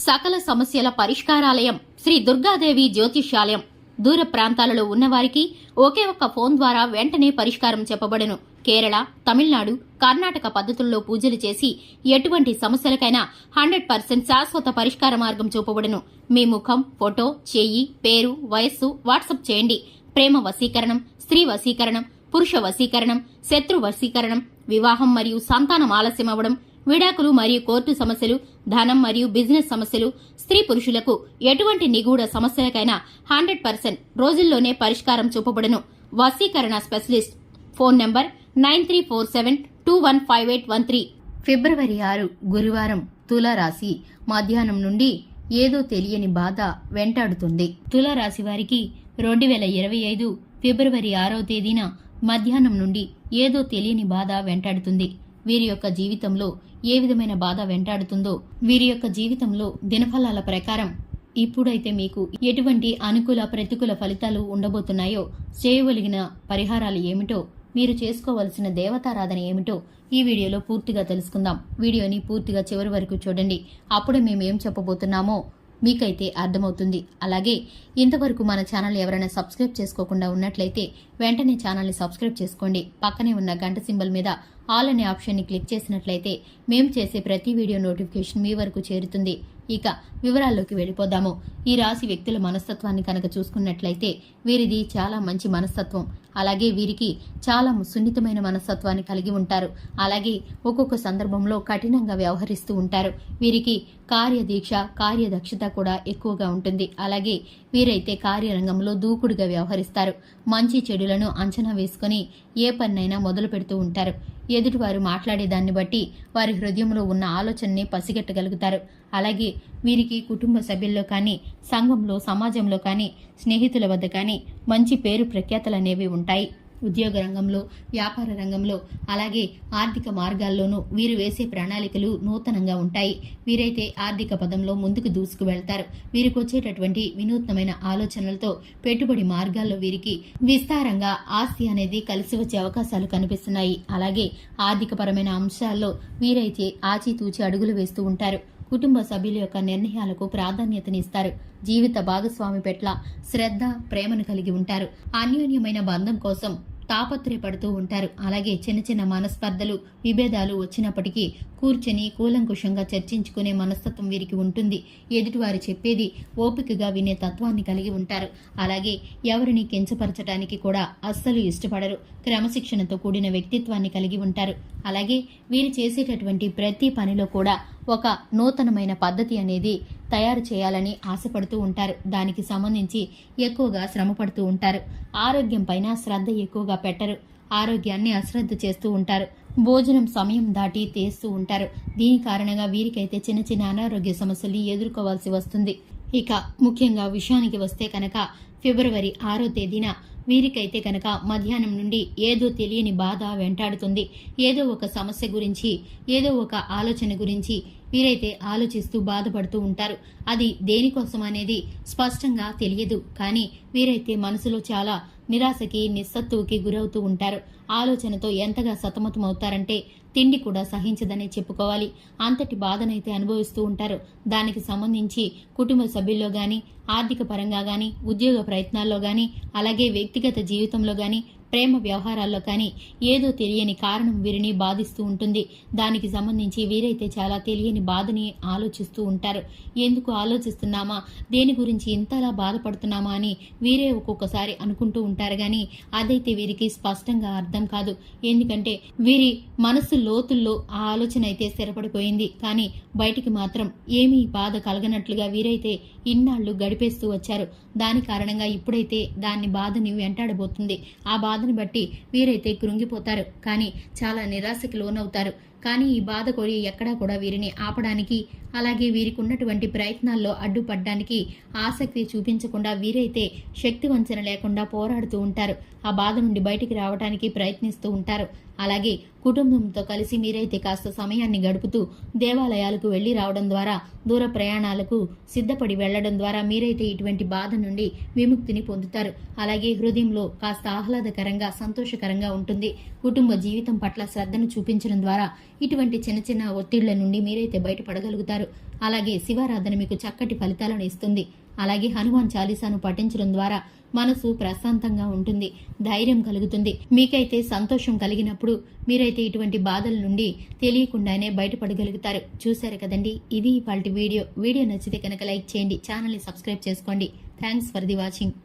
సకల సమస్యల పరిష్కారాలయం శ్రీ దుర్గాదేవి జ్యోతిష్యాలయం. దూర ప్రాంతాలలో ఉన్నవారికి ఒకే ఒక్క ఫోన్ ద్వారా వెంటనే పరిష్కారం చెప్పబడును. కేరళ, తమిళనాడు, కర్ణాటక పద్ధతుల్లో పూజలు చేసి ఎటువంటి సమస్యలకైనా 100% శాశ్వత పరిష్కార మార్గం చూపబడును. మీ ముఖం, ఫోటో, చెయ్యి, పేరు, వయస్సు వాట్సాప్ చేయండి. ప్రేమ వశీకరణం, స్త్రీ వశీకరణం, పురుష వశీకరణం, శత్రు వశీకరణం, వివాహం మరియు సంతానం ఆలస్యం అవ్వడం, విడాకులు మరియు కోర్టు సమస్యలు, ధనం మరియు బిజినెస్ సమస్యలు, స్త్రీ పురుషులకు ఎటువంటి నిగూఢ సమస్యలకైనా 100% రోజుల్లోనే పరిష్కారం చూపబడును. వశీకరణ స్పెషలిస్ట్. Phone number 9347215813. ఫిబ్రవరి 6 గురువారం. తులారాశి. మధ్యాహ్నం నుండి ఏదో తెలియని బాధ వెంటాడుతుంది. తులారాశి వారికి 2025 ఫిబ్రవరి 6వ తేదీన మధ్యాహ్నం నుండి ఏదో తెలియని బాధ వెంటాడుతుంది. వీరి యొక్క జీవితంలో ఏ విధమైన బాధ వెంటాడుతుందో, వీరి యొక్క జీవితంలో దినఫలాల ప్రకారం ఇప్పుడైతే మీకు ఎటువంటి అనుకూల ప్రతికూల ఫలితాలు ఉండబోతున్నాయో, చేయగలిగిన పరిహారాలు ఏమిటో, మీరు చేసుకోవలసిన దేవతారాధన ఏమిటో ఈ వీడియోలో పూర్తిగా తెలుసుకుందాం. వీడియోని పూర్తిగా చివరి వరకు చూడండి. అప్పుడే మేము ఏం చెప్పబోతున్నామో మీకైతే అర్థమవుతుంది. అలాగే ఇంతవరకు మన ఛానల్ ఎవరైనా సబ్స్క్రైబ్ చేసుకోకుండా ఉన్నట్లయితే వెంటనే ఛానల్ని సబ్స్క్రైబ్ చేసుకోండి. పక్కనే ఉన్న గంట సింబల్ మీద ఆల్ అనే ఆప్షన్ని క్లిక్ చేసినట్లయితే మేము చేసే ప్రతి వీడియో నోటిఫికేషన్ మీ వరకు చేరుతుంది. ఇక వివరాల్లోకి వెళ్ళిపోదాము. ఈ రాశి వ్యక్తుల మనస్తత్వాన్ని కనుక చూసుకున్నట్లయితే వీరిది చాలా మంచి మనస్తత్వం. అలాగే వీరికి చాలా సున్నితమైన మనస్తత్వాన్ని కలిగి ఉంటారు. అలాగే ఒక్కొక్క సందర్భంలో కఠినంగా వ్యవహరిస్తూ ఉంటారు. వీరికి కార్యదీక్ష, కార్యదక్షత కూడా ఎక్కువగా ఉంటుంది. అలాగే వీరైతే కార్యరంగంలో దూకుడుగా వ్యవహరిస్తారు. మంచి చెడులను అంచనా వేసుకుని ఏ పన్నైనా మొదలు పెడుతూ ఉంటారు. ఎదుటివారు మాట్లాడేదాన్ని బట్టి వారి హృదయంలో ఉన్న ఆలోచనని పసిగట్టగలుగుతారు. అలాగే వీరికి కుటుంబ సభ్యుల్లో కానీ, సంఘంలో, సమాజంలో కానీ, స్నేహితుల వద్ద కానీ మంచి పేరు ప్రఖ్యాతలనేవి ఉంటాయి. ఉద్యోగ రంగంలో, వ్యాపార రంగంలో, అలాగే ఆర్థిక మార్గాల్లోనూ వీరు వేసే ప్రణాళికలు నూతనంగా ఉంటాయి. వీరైతే ఆర్థిక పదంలో ముందుకు దూసుకు వెళ్తారు. వీరికి వచ్చేటటువంటి వినూత్నమైన ఆలోచనలతో పెట్టుబడి మార్గాల్లో వీరికి విస్తారంగా ఆస్తి అనేది కలిసి వచ్చే అవకాశాలు కనిపిస్తున్నాయి. అలాగే ఆర్థిక పరమైన అంశాల్లో వీరైతే ఆచితూచి అడుగులు వేస్తూ ఉంటారు. కుటుంబ సభ్యుల యొక్క నిర్ణయాలకు ప్రాధాన్యతనిస్తారు. జీవిత భాగస్వామి పట్ల శ్రద్ధ, ప్రేమను కలిగి ఉంటారు. అన్యోన్యమైన బంధం కోసం తాపత్రయపడుతూ ఉంటారు. అలాగే చిన్న చిన్న మనస్పర్ధలు, విభేదాలు వచ్చినప్పటికీ కూర్చొని కూలంకుషంగా చర్చించుకునే మనస్తత్వం వీరికి ఉంటుంది. ఎదుటివారు చెప్పేది ఓపికగా వినే తత్వాన్ని కలిగి ఉంటారు. అలాగే ఎవరిని కించపరచడానికి కూడా అస్సలు ఇష్టపడరు. క్రమశిక్షణతో కూడిన వ్యక్తిత్వాన్ని కలిగి ఉంటారు. అలాగే వీరు చేసేటటువంటి ప్రతి పనిలో కూడా ఒక నూతనమైన పద్ధతి అనేది తయారు చేయాలని ఆశపడుతూ ఉంటారు. దానికి సంబంధించి ఎక్కువగా శ్రమపడుతూ ఉంటారు. ఆరోగ్యం పైన శ్రద్ధ ఎక్కువగా పెట్టరు. ఆరోగ్యాన్ని అశ్రద్ధ చేస్తూ ఉంటారు. భోజనం సమయం దాటి తీస్తూ ఉంటారు. దీని కారణంగా వీరికైతే చిన్న చిన్న అనారోగ్య సమస్యల్ని ఎదుర్కోవాల్సి వస్తుంది. ఇక ముఖ్యంగా విషయానికి వస్తే కనుక ఫిబ్రవరి 6వ తేదీన వీరికైతే కనుక మధ్యాహ్నం నుండి ఏదో తెలియని బాధ వెంటాడుతుంది. ఏదో ఒక సమస్య గురించి, ఏదో ఒక ఆలోచన గురించి వీరైతే ఆలోచిస్తూ బాధపడుతూ ఉంటారు. అది దేనికోసం అనేది స్పష్టంగా తెలియదు. కానీ వీరైతే మనసులో చాలా నిరాశకి, నిస్సత్తువుకి గురవుతూ ఉంటారు. ఆలోచనతో ఎంతగా సతమతమవుతారంటే తిండి కూడా సహించదనే చెప్పుకోవాలి. అంతటి బాధనైతే అనుభవిస్తూ ఉంటారు. దానికి సంబంధించి కుటుంబ సభ్యుల్లో గాని, ఆర్థిక పరంగా గాని, ఉద్యోగ ప్రయత్నాల్లో గాని, అలాగే వ్యక్తిగత జీవితంలో గాని, ప్రేమ వ్యవహారాల్లో కానీ ఏదో తెలియని కారణం వీరిని బాధిస్తూ ఉంటుంది. దానికి సంబంధించి వీరైతే చాలా తెలియని బాధని ఆలోచిస్తూ ఉంటారు. ఎందుకు ఆలోచిస్తున్నామా, దేని గురించి ఇంతలా బాధపడుతున్నామా అని వీరే ఒక్కొక్కసారి అనుకుంటూ ఉంటారు. కానీ అదైతే వీరికి స్పష్టంగా అర్థం కాదు. ఎందుకంటే వీరి మనసు లోతుల్లో ఆ ఆలోచన అయితే స్థిరపడిపోయింది. కానీ బయటికి మాత్రం ఏమీ బాధ కలగనట్లుగా వీరైతే ఇన్నాళ్లు గడిపేస్తూ వచ్చారు. దాని కారణంగా ఇప్పుడైతే దాన్ని బాధని వెంటాడబోతుంది. ఆ బాధని బట్టి వీరైతే కృంగిపోతారు. కానీ చాలా నిరాశకి లోనవుతారు. కానీ ఈ బాధ కూడా ఎక్కడా కూడా వీరిని ఆపడానికి, అలాగే వీరికి ఉన్నటువంటి ప్రయత్నాల్లో అడ్డుపడడానికి ఆసక్తి చూపించకుండా వీరైతే శక్తి వంచన లేకుండా పోరాడుతూ ఉంటారు. ఆ బాధ నుండి బయటికి రావడానికి ప్రయత్నిస్తూ ఉంటారు. అలాగే కుటుంబంతో కలిసి మీరైతే కాస్త సమయాన్ని గడుపుతూ దేవాలయాలకు వెళ్లి రావడం ద్వారా, దూర ప్రయాణాలకు సిద్ధపడి వెళ్లడం ద్వారా మీరైతే ఇటువంటి బాధ నుండి విముక్తిని పొందుతారు. అలాగే హృదయంలో కాస్త ఆహ్లాదకరంగా, సంతోషకరంగా ఉంటుంది. కుటుంబ జీవితం పట్ల శ్రద్ధను చూపించడం ద్వారా ఇటువంటి చిన్న చిన్న ఒత్తిళ్ల నుండి మీరైతే బయటపడగలుగుతారు. అలాగే శివారాధన మీకు చక్కటి ఫలితాలను ఇస్తుంది. అలాగే హనుమాన్ చాలీసాను పఠించడం ద్వారా మనసు ప్రశాంతంగా ఉంటుంది, ధైర్యం కలుగుతుంది. మీకైతే సంతోషం కలిగినప్పుడు మీరైతే ఇటువంటి బాధల నుండి తెలియకుండానే బయటపడగలుగుతారు. చూశారు కదండి, ఇది ఇవాల్టి వీడియో నచ్చితే కనుక లైక్ చేయండి, ఛానల్ని సబ్స్క్రైబ్ చేసుకోండి. Thanks for the watching.